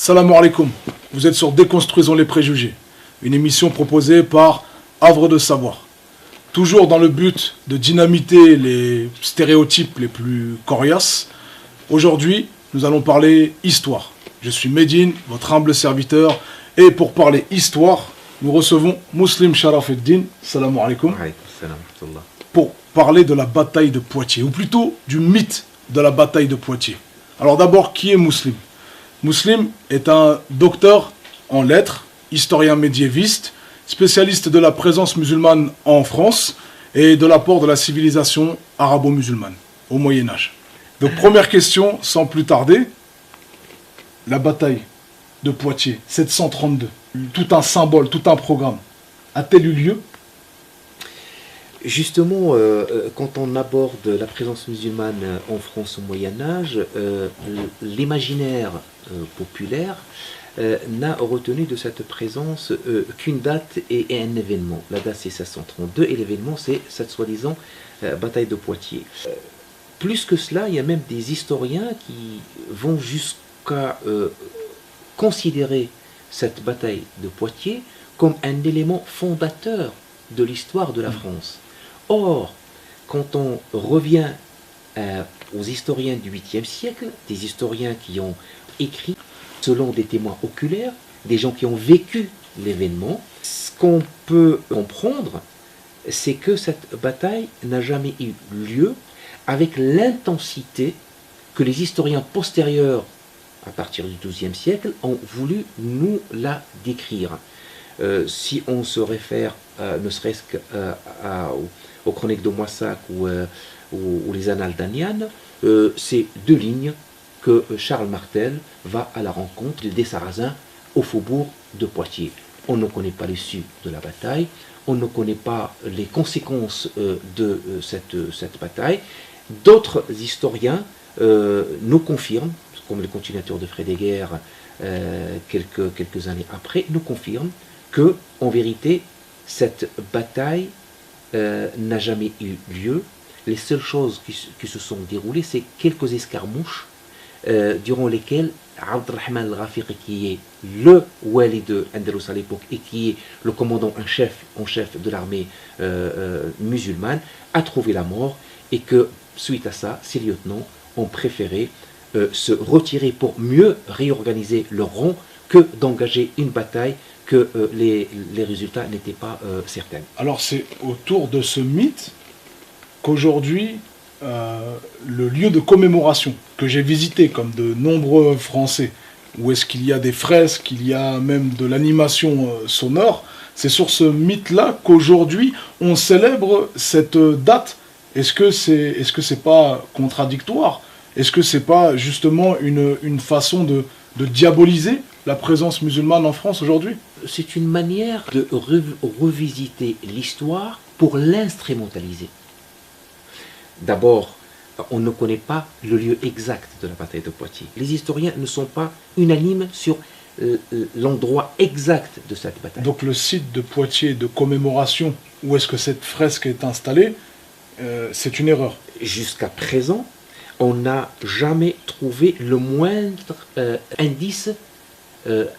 Salam alaikum, vous êtes sur Déconstruisons les préjugés, une émission proposée par Havre de Savoir. Toujours dans le but de dynamiter les stéréotypes les plus coriaces, aujourd'hui nous allons parler histoire. Je suis Medine, votre humble serviteur, et pour parler histoire, nous recevons Muslim Sharafuddin, salam alaikum, pour parler de la bataille de Poitiers, ou plutôt du mythe de la bataille de Poitiers. Alors d'abord, qui est Muslim ? Muslim est un docteur en lettres, historien médiéviste, spécialiste de la présence musulmane en France et de l'apport de la civilisation arabo-musulmane au Moyen-Âge. Donc première question, sans plus tarder, la bataille de Poitiers, 732, tout un symbole, tout un programme, a-t-elle eu lieu ? Justement, quand on aborde la présence musulmane en France au Moyen-Âge, l'imaginaire populaire n'a retenu de cette présence qu'une date et un événement. La date c'est 732 et l'événement c'est cette soi-disant bataille de Poitiers. Plus que cela, il y a même des historiens qui vont jusqu'à considérer cette bataille de Poitiers comme un élément fondateur de l'histoire de la France. Or, quand on revient aux historiens du 8e siècle, des historiens qui ont écrit selon des témoins oculaires, des gens qui ont vécu l'événement, ce qu'on peut comprendre, c'est que cette bataille n'a jamais eu lieu avec l'intensité que les historiens postérieurs, à partir du XIIe siècle, ont voulu nous la décrire. Si on se réfère ne serait-ce aux chroniques de Moissac ou les annales d'Aniane, c'est deux lignes que Charles Martel va à la rencontre des Sarrasins au faubourg de Poitiers. On ne connaît pas l'issue de la bataille, on ne connaît pas les conséquences de cette bataille. D'autres historiens nous confirment, comme le continuateur de Frédéguerre quelques années après, nous confirment que, en vérité, cette bataille n'a jamais eu lieu. Les seules choses qui se sont déroulées, c'est quelques escarmouches durant lesquelles Abdelrahman al-Ghafiqi, qui est le wali de Andalous à l'époque et qui est le commandant en chef de l'armée musulmane, a trouvé la mort et que, suite à ça, ses lieutenants ont préféré se retirer pour mieux réorganiser leur rang que d'engager une bataille que les résultats n'étaient pas certains. Alors c'est autour de ce mythe qu'aujourd'hui, le lieu de commémoration que j'ai visité comme de nombreux Français, où est-ce qu'il y a des fresques, il y a même de l'animation sonore, c'est sur ce mythe-là qu'aujourd'hui on célèbre cette date. Est-ce que c'est pas contradictoire ? Est-ce que c'est pas justement une façon de diaboliser la présence musulmane en France aujourd'hui ? C'est une manière de revisiter l'histoire pour l'instrumentaliser. D'abord, on ne connaît pas le lieu exact de la bataille de Poitiers. Les historiens ne sont pas unanimes sur l'endroit exact de cette bataille. Donc le site de Poitiers de commémoration, où est-ce que cette fresque est installée, c'est une erreur. Jusqu'à présent, on n'a jamais trouvé le moindre indice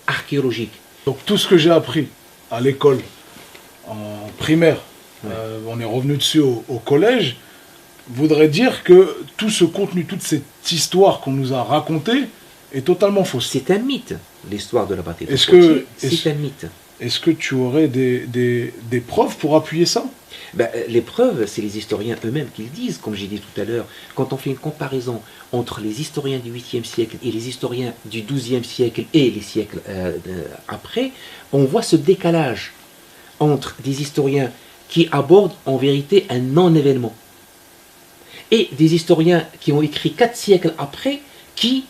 archéologique. Donc tout ce que j'ai appris à l'école, en primaire, on est revenu dessus au collège, voudrait dire que tout ce contenu, toute cette histoire qu'on nous a racontée est totalement fausse. C'est un mythe, l'histoire de la bataille de Poitiers, c'est un mythe. Est-ce que tu aurais des preuves pour appuyer ça ? Les preuves, c'est les historiens eux-mêmes qui le disent, comme j'ai dit tout à l'heure. Quand on fait une comparaison entre les historiens du 8e siècle et les historiens du 12e siècle et les siècles après, on voit ce décalage entre des historiens qui abordent en vérité un non-événement et des historiens qui ont écrit 4 siècles après, qui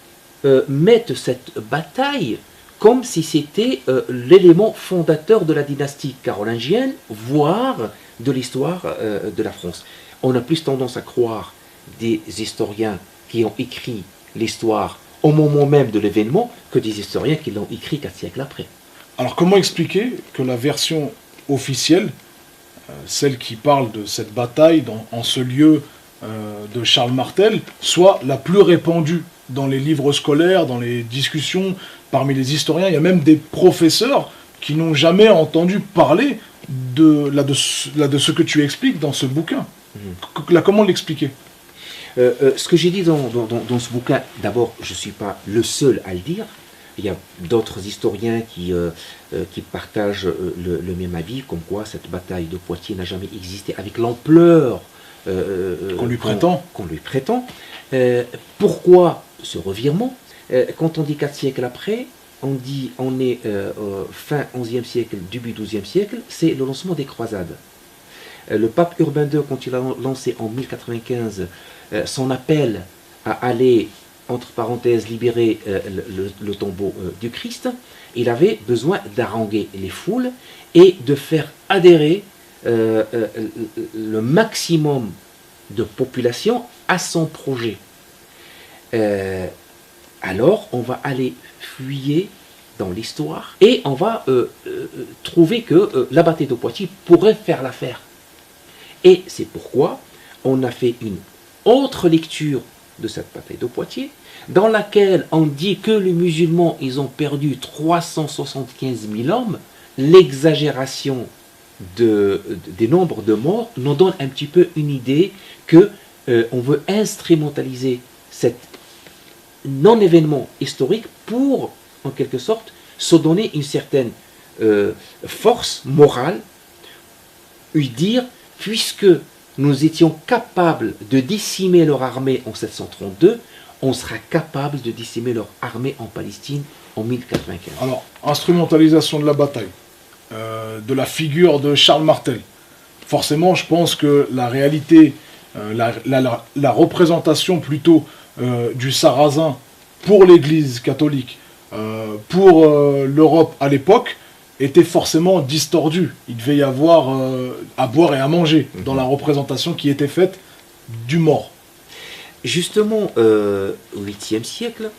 mettent cette bataille comme si c'était l'élément fondateur de la dynastie carolingienne, voire de l'histoire de la France. On a plus tendance à croire des historiens qui ont écrit l'histoire au moment même de l'événement que des historiens qui l'ont écrit 4 siècles après. Alors comment expliquer que la version officielle, celle qui parle de cette bataille en ce lieu de Charles Martel, soit la plus répandue dans les livres scolaires, dans les discussions, parmi les historiens, il y a même des professeurs qui n'ont jamais entendu parler de ce que tu expliques dans ce bouquin. Comment l'expliquer? Ce que j'ai dit dans ce bouquin, d'abord, je ne suis pas le seul à le dire. Il y a d'autres historiens qui partagent le même avis, comme quoi cette bataille de Poitiers n'a jamais existé avec l'ampleur Qu'on lui prétend. Qu'on lui prétend. Pourquoi ce revirement? Quand on dit 4 siècles après, on est fin 11e siècle, début 12e siècle, c'est le lancement des croisades. Le pape Urbain II, quand il a lancé en 1095 son appel à aller, entre parenthèses, libérer le tombeau du Christ, il avait besoin d'haranguer les foules et de faire adhérer le maximum de population à son projet. Alors, on va aller fouiller dans l'histoire et on va trouver que la bataille de Poitiers pourrait faire l'affaire. Et c'est pourquoi on a fait une autre lecture de cette bataille de Poitiers, dans laquelle on dit que les musulmans, ils ont perdu 375 000 hommes. L'exagération des nombres de morts nous donne un petit peu une idée que on veut instrumentaliser cet non-événement historique pour, en quelque sorte, se donner une certaine force morale, et dire, puisque nous étions capables de décimer leur armée en 732, on sera capable de décimer leur armée en Palestine en 1095. Alors, instrumentalisation de la bataille, de la figure de Charles Martel. Forcément, je pense que la réalité, la représentation plutôt du Sarrazin pour l'Église catholique, pour l'Europe à l'époque, était forcément distordue. Il devait y avoir à boire et à manger dans la représentation qui était faite du mort. Justement, au 8e siècle,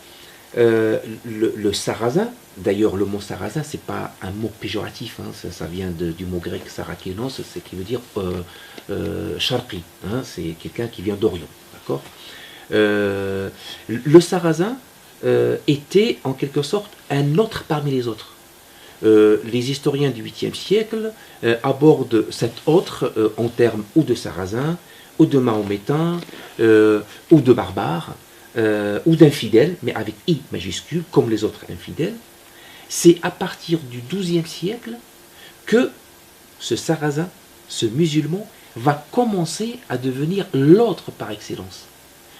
le Sarrazin, d'ailleurs le mot Sarrazin, c'est pas un mot péjoratif, hein, ça vient du mot grec sarakénos, c'est qui veut dire charqi, hein, c'est quelqu'un qui vient d'Orient, d'accord. Le Sarrazin était en quelque sorte un autre parmi les autres. Les historiens du 8e siècle abordent cet autre en termes ou de Sarrazin, ou de Mahométain, ou de barbare, ou d'infidèle, mais avec I majuscule, comme les autres infidèles. C'est à partir du XIIe siècle que ce Sarrazin, ce musulman, va commencer à devenir l'autre par excellence.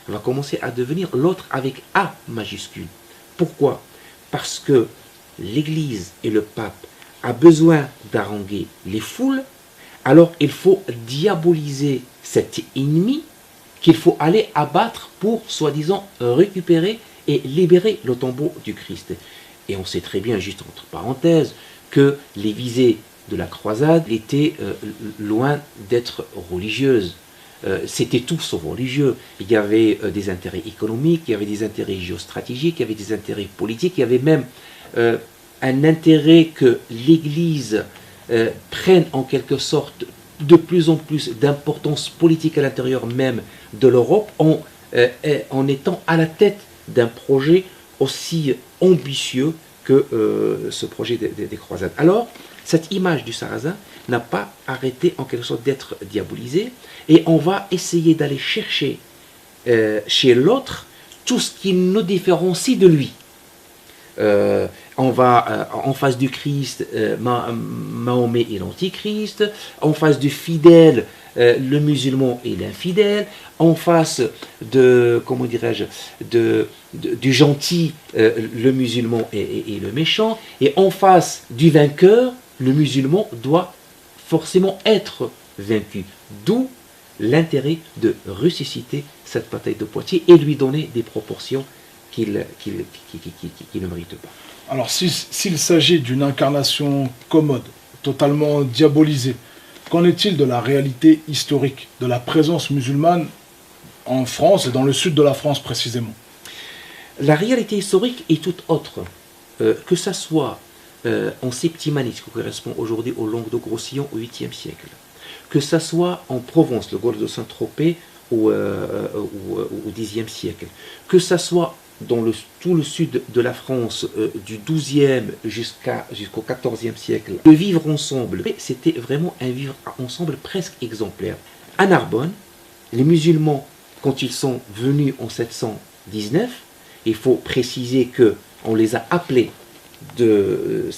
Va commencer à devenir l'autre avec A majuscule. Pourquoi? Parce que l'Église et le pape a besoin d'haranguer les foules, alors il faut diaboliser cet ennemi qu'il faut aller abattre pour, soi-disant, récupérer et libérer le tombeau du Christ. Et on sait très bien, juste entre parenthèses, que les visées de la croisade étaient loin d'être religieuses. C'était tout sauf religieux. Il y avait des intérêts économiques, il y avait des intérêts géostratégiques, il y avait des intérêts politiques, il y avait même un intérêt que l'Église prenne en quelque sorte de plus en plus d'importance politique à l'intérieur même de l'Europe en étant à la tête d'un projet aussi ambitieux que ce projet des croisades. Alors, cette image du Sarrazin n'a pas arrêté en quelque sorte d'être diabolisée et on va essayer d'aller chercher chez l'autre tout ce qui nous différencie de lui. On va en face du Christ, Mahomet et l'Antichrist, en face du fidèle, le musulman et l'infidèle, en face de, comment dirais-je, du gentil, le musulman et le méchant, et en face du vainqueur, le musulman doit forcément être vaincu. D'où l'intérêt de ressusciter cette bataille de Poitiers et lui donner des proportions qu'il ne mérite pas. Alors, s'il s'agit d'une incarnation commode, totalement diabolisée, qu'en est-il de la réalité historique, de la présence musulmane en France et dans le sud de la France précisément? La réalité historique est toute autre. Que ça soit en septimanisme, qui correspond aujourd'hui aux Languedoc-Roussillon au 8e siècle, que ça soit en Provence, le golfe de Saint-Tropez au Xe siècle, que ça soit tout le sud de la France, du XIIe jusqu'au XIVe siècle, le vivre ensemble, c'était vraiment un vivre ensemble presque exemplaire. À Narbonne, les musulmans, quand ils sont venus en 719, il faut préciser qu'on les a appelés, une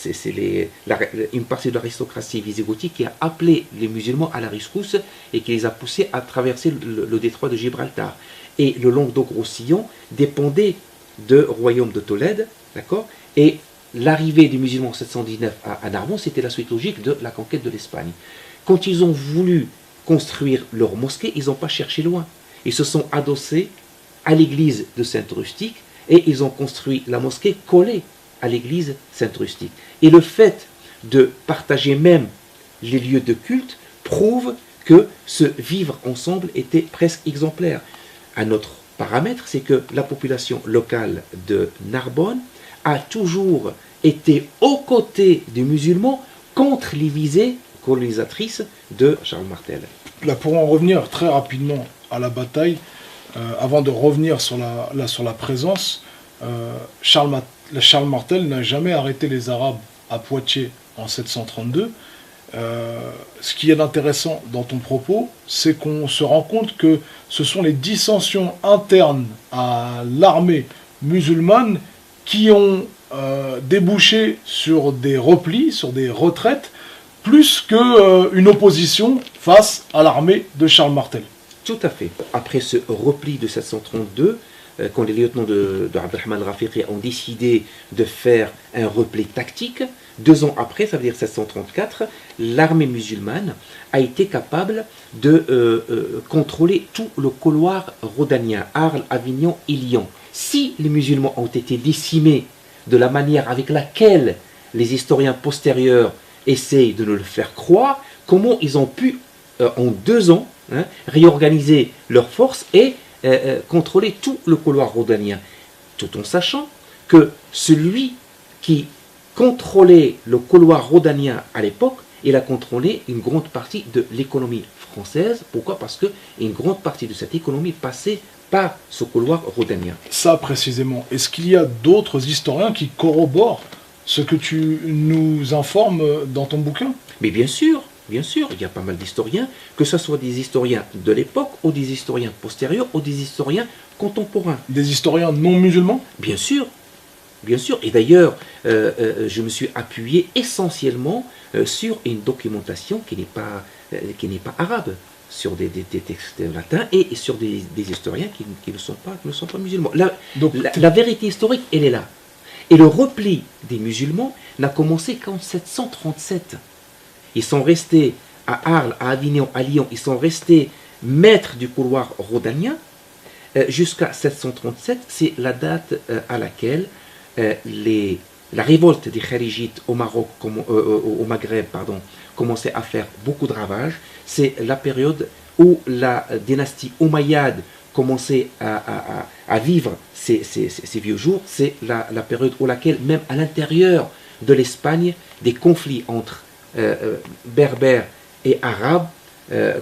partie de l'aristocratie visigothique qui a appelé les musulmans à la rescousse et qui les a poussés à traverser le détroit de Gibraltar. Et le Languedoc-Roussillon dépendait du royaume de Tolède, d'accord. Et l'arrivée des musulmans en 719 à Narbonne, c'était la suite logique de la conquête de l'Espagne. Quand ils ont voulu construire leur mosquée, ils n'ont pas cherché loin. Ils se sont adossés à l'église de Sainte-Rustique et ils ont construit la mosquée collée à l'église Sainte-Rustique. Et le fait de partager même les lieux de culte prouve que ce vivre ensemble était presque exemplaire. Un autre paramètre, c'est que la population locale de Narbonne a toujours été aux côtés des musulmans contre les visées colonisatrices de Charles Martel. Là, pour en revenir très rapidement à la bataille, avant de revenir sur la présence, Charles Martel n'a jamais arrêté les Arabes à Poitiers en 732. Ce qui est intéressant dans ton propos, c'est qu'on se rend compte que ce sont les dissensions internes à l'armée musulmane qui ont débouché sur des replis, sur des retraites, plus qu'une opposition face à l'armée de Charles Martel. Tout à fait. Après ce repli de 732, quand les lieutenants de Abdelrahman Rafiqi ont décidé de faire un repli tactique, 2 ans après, ça veut dire 734, l'armée musulmane a été capable de contrôler tout le couloir rhodanien, Arles, Avignon et Lyon. Si les musulmans ont été décimés de la manière avec laquelle les historiens postérieurs essayent de nous le faire croire, comment ils ont pu, en 2 ans, réorganiser leurs forces et contrôler tout le couloir rhodanien, tout en sachant que celui qui contrôlait le couloir rhodanien à l'époque, il a contrôlé une grande partie de l'économie française. Pourquoi? Parce qu'une grande partie de cette économie passait par ce couloir rhodanien. Ça précisément, est-ce qu'il y a d'autres historiens qui corroborent ce que tu nous informes dans ton bouquin? Mais bien sûr, il y a pas mal d'historiens, que ce soit des historiens de l'époque, ou des historiens postérieurs, ou des historiens contemporains. Des historiens non musulmans? Bien sûr. Et d'ailleurs, je me suis appuyé essentiellement sur une documentation qui n'est pas arabe, sur des textes latins et sur des historiens qui ne sont pas musulmans. La vérité historique, elle est là. Et le repli des musulmans n'a commencé qu'en 737. Ils sont restés à Arles, à Avignon, à Lyon, ils sont restés maîtres du couloir rhodanien jusqu'à 737. C'est la date à laquelle la révolte des Kharijites au Maroc, au Maghreb, commençait à faire beaucoup de ravages. C'est la période où la dynastie Omeyyade commençait à vivre ses vieux jours. C'est la période où laquelle, même à l'intérieur de l'Espagne, des conflits entre berbères et arabes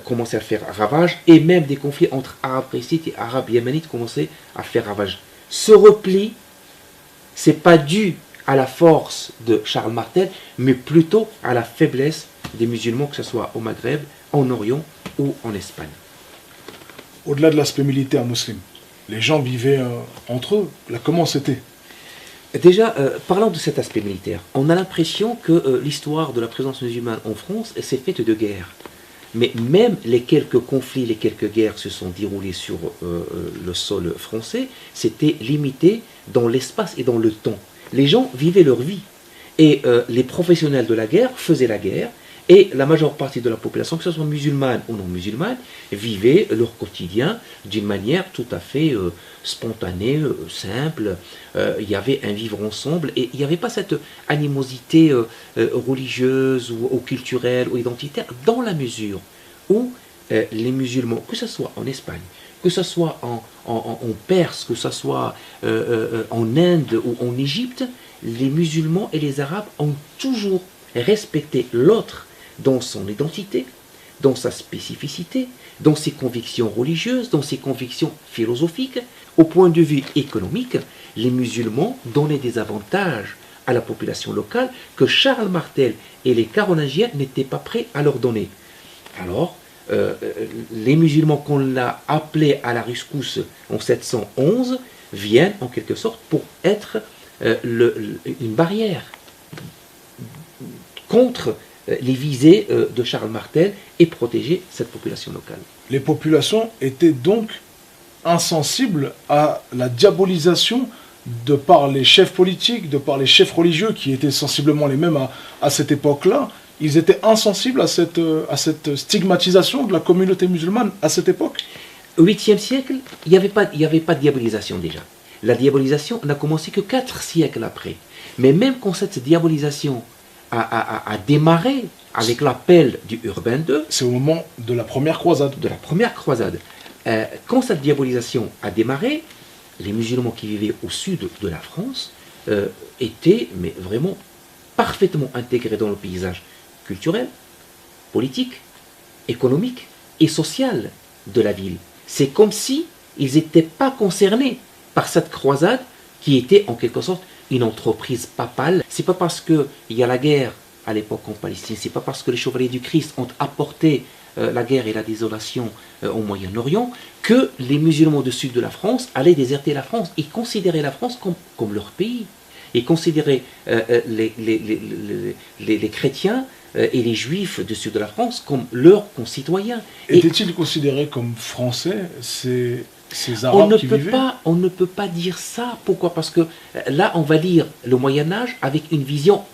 commençaient à faire ravage, et même des conflits entre arabes récites et arabes yéménites commençaient à faire ravage. Ce repli, c'est pas dû à la force de Charles Martel, mais plutôt à la faiblesse des musulmans, que ce soit au Maghreb, en Orient ou en Espagne. Au-delà de l'aspect militaire musulman, les gens vivaient entre eux. Là, comment c'était? Déjà, parlant de cet aspect militaire, on a l'impression que l'histoire de la présence musulmane en France s'est faite de guerre. Mais même les quelques conflits, les quelques guerres se sont déroulées sur le sol français, c'était limité dans l'espace et dans le temps. Les gens vivaient leur vie. Et les professionnels de la guerre faisaient la guerre, et la majeure partie de la population, que ce soit musulmane ou non musulmane, vivait leur quotidien d'une manière tout à fait spontanée, simple. Il y avait un vivre ensemble, et il n'y avait pas cette animosité religieuse ou culturelle ou identitaire, dans la mesure où les musulmans, que ce soit en Espagne, que ce soit en Perse, que ce soit en Inde ou en Égypte, les musulmans et les arabes ont toujours respecté l'autre dans son identité, dans sa spécificité, dans ses convictions religieuses, dans ses convictions philosophiques. Au point de vue économique, les musulmans donnaient des avantages à la population locale que Charles Martel et les Carolingiens n'étaient pas prêts à leur donner. Alors, les musulmans qu'on a appelés à la rescousse en 711 viennent en quelque sorte pour être une barrière contre les visées de Charles Martel et protéger cette population locale. Les populations étaient donc insensibles à la diabolisation de par les chefs politiques, de par les chefs religieux qui étaient sensiblement les mêmes à cette époque-là. Ils étaient insensibles à cette stigmatisation de la communauté musulmane à cette époque. Au 8e siècle, il n'y avait pas de diabolisation déjà. La diabolisation n'a commencé que 4 siècles après. Mais même quand cette diabolisation a démarré avec l'appel du Urbain II, c'est au moment de la première croisade. Quand cette diabolisation a démarré, les musulmans qui vivaient au sud de la France étaient mais vraiment parfaitement intégrés dans le paysage culturel, politique, économique et social de la ville. C'est comme si ils n'étaient pas concernés par cette croisade qui était en quelque sorte une entreprise papale. C'est pas parce qu'il y a la guerre à l'époque en Palestine, c'est pas parce que les chevaliers du Christ ont apporté la guerre et la désolation au Moyen-Orient que les musulmans du sud de la France allaient déserter la France. Ils considéraient la France comme leur pays. Ils considéraient les chrétiens et les juifs du sud de la France comme leurs concitoyens. Étaient-ils considérés comme français, ces Arabes qui vivaient ? On ne peut pas dire ça. Pourquoi ? Parce que là, on va lire le Moyen-Âge avec une vision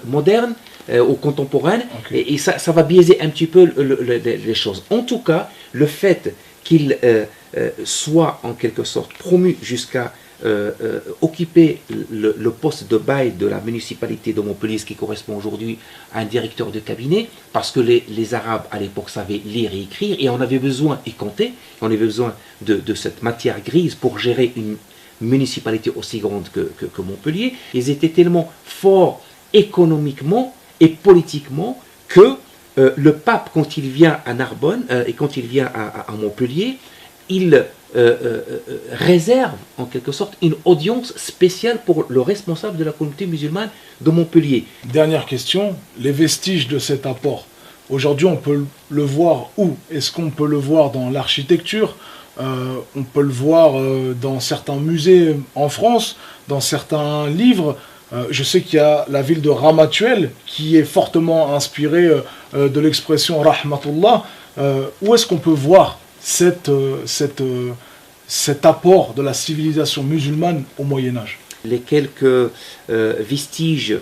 moderne ou contemporaine, okay. et ça va biaiser un petit peu les choses. En tout cas, le fait qu'il soit en quelque sorte promu jusqu'à occuper le poste de bail de la municipalité de Montpellier, ce qui correspond aujourd'hui à un directeur de cabinet, parce que les Arabes à l'époque savaient lire et écrire, et on avait besoin, et compter, on avait besoin de cette matière grise pour gérer une municipalité aussi grande que Montpellier. Ils étaient tellement forts économiquement et politiquement que le pape, quand il vient à Narbonne et quand il vient à Montpellier, il réserve en quelque sorte une audience spéciale pour le responsable de la communauté musulmane de Montpellier. Dernière question, les vestiges de cet apport, aujourd'hui on peut le voir où ? Est-ce qu'on peut le voir dans l'architecture ? On peut le voir dans certains musées en France, dans certains livres. Je sais qu'il y a la ville de Ramatuelle qui est fortement inspirée de l'expression Rahmatullah. Où est-ce qu'on peut voir cet apport de la civilisation musulmane au Moyen-Âge ? Les quelques vestiges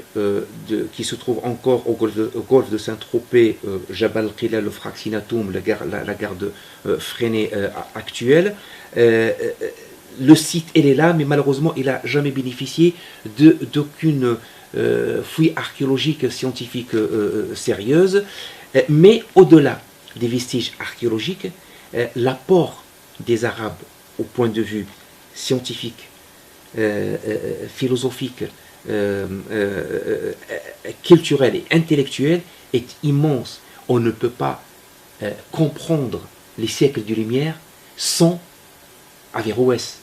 qui se trouvent encore au golfe de Saint-Tropez, Jabal Qilal, le Fraxinatoum, la gare de Freinet actuelle, le site, elle est là, mais malheureusement, il n'a jamais bénéficié d'aucune fouille archéologique scientifique sérieuse. Mais au-delà des vestiges archéologiques, l'apport des Arabes au point de vue scientifique, philosophique, culturel et intellectuel est immense. On ne peut pas comprendre les siècles de lumière sans Averroès.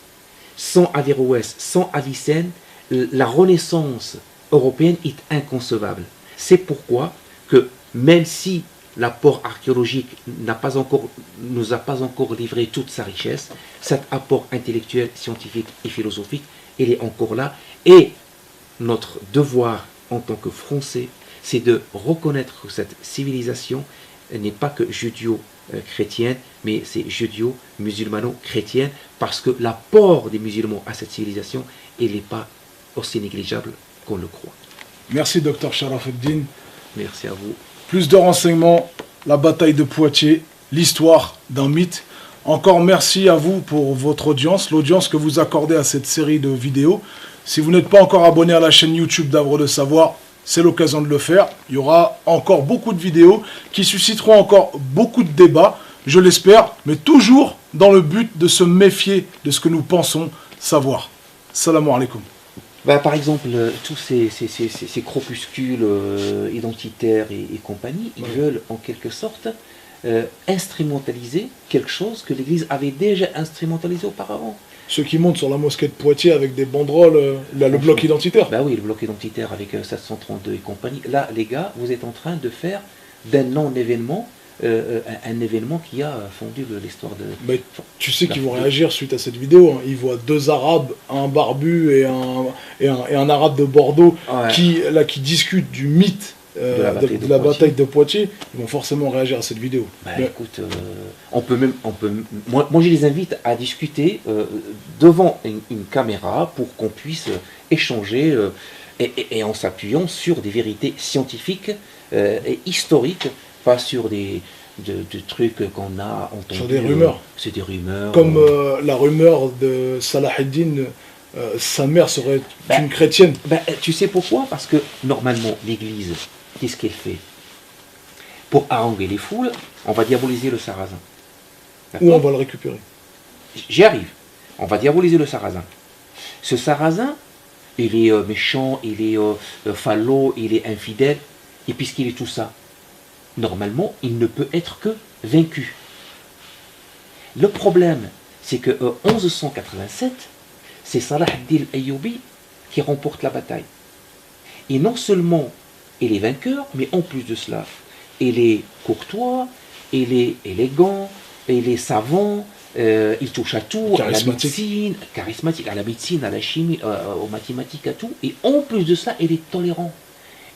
Sans Averroès, sans Avicenne, la renaissance européenne est inconcevable. C'est pourquoi que même si l'apport archéologique nous a pas encore livré toute sa richesse, cet apport intellectuel, scientifique et philosophique, il est encore là. Et notre devoir en tant que Français, c'est de reconnaître que cette civilisation n'est pas que judéo-chrétienne, mais c'est judéo-musulmano-chrétienne, parce que l'apport des musulmans à cette civilisation, il n'est pas aussi négligeable qu'on le croit. Merci Dr Sharafuddin. Merci à vous. Plus de renseignements, la bataille de Poitiers, l'histoire d'un mythe. Encore merci à vous pour votre audience, l'audience que vous accordez à cette série de vidéos. Si vous n'êtes pas encore abonné à la chaîne YouTube d'Arbre de Savoir, c'est l'occasion de le faire. Il y aura encore beaucoup de vidéos qui susciteront encore beaucoup de débats, je l'espère, mais toujours dans le but de se méfier de ce que nous pensons savoir. Salam alaikum. Par exemple, tous ces corpuscules identitaires et compagnie, ils veulent en quelque sorte instrumentaliser quelque chose que l'Église avait déjà instrumentalisé auparavant. Ceux qui montent sur la mosquée de Poitiers avec des banderoles, le bloc identitaire. Ben oui, le bloc identitaire avec 732 et compagnie. Là, les gars, vous êtes en train de faire d'un non-événement un événement qui a fondu l'histoire de... Mais tu sais qu'ils vont réagir suite à cette vidéo. Hein. Ils voient deux Arabes, un barbu et un Arabe de Bordeaux qui discutent du mythe de la bataille de Poitiers. Ils vont forcément réagir à cette vidéo. Écoute, moi je les invite à discuter devant une caméra pour qu'on puisse échanger et en s'appuyant sur des vérités scientifiques et historiques, pas sur des trucs qu'on a entendus. Sur des rumeurs. C'est des rumeurs. Comme la rumeur de Salah ad-Din, sa mère serait une chrétienne. Tu sais pourquoi? Parce que normalement, l'Église, qu'est-ce qu'elle fait? Pour haranguer les foules, on va diaboliser le sarrasin. Ou on va le récupérer. J'y arrive. On va diaboliser le sarrasin. Ce sarrasin, il est méchant, il est falot, il est infidèle. Et puisqu'il est tout ça, normalement, il ne peut être que vaincu. Le problème, c'est que 1187, c'est Salah ad-Din al-Ayyubi qui remporte la bataille. Et non seulement il est vainqueur, mais en plus de cela, il est courtois, il est élégant, il est savant, il touche à tout, à la médecine, charismatique, à la médecine, à la chimie, aux mathématiques, à tout. Et en plus de cela, il est tolérant.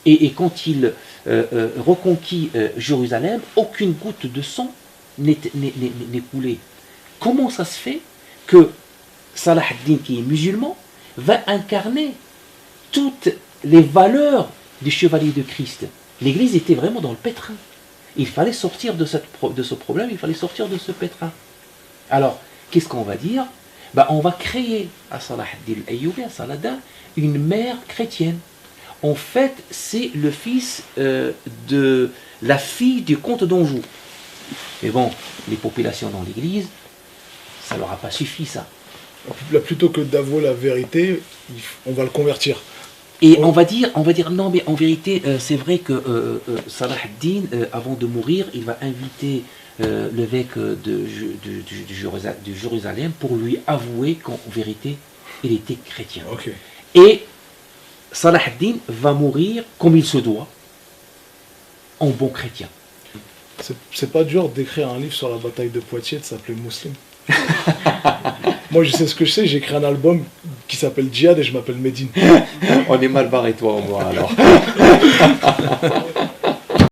Et quand il reconquit Jérusalem, aucune goutte de sang n'est coulée. Comment ça se fait que Salah ad-Din, qui est musulman, va incarner toutes les valeurs du chevalier de Christ? L'Église était vraiment dans le pétrin. Il fallait sortir de ce problème, il fallait sortir de ce pétrin. Alors, qu'est-ce qu'on va dire? On va créer à Salah ad-Din al-Ayyubi, à Saladin, une mère chrétienne. En fait, c'est le fils de la fille du comte d'Anjou. Mais bon, les populations dans l'église, ça leur a pas suffi, ça. Plutôt que d'avouer la vérité, on va le convertir. Et on va dire, non, mais en vérité, c'est vrai que Salah ad-Din, avant de mourir, il va inviter l'évêque de Jérusalem pour lui avouer qu'en vérité, il était chrétien. Okay. Et Salah ad-Din va mourir comme il se doit, en bon chrétien. C'est pas dur d'écrire un livre sur la bataille de Poitiers, de s'appeler Muslim. Moi, je sais ce que je sais, j'ai écrit un album qui s'appelle Djihad et je m'appelle Medine. On est mal barré, toi, moi, alors.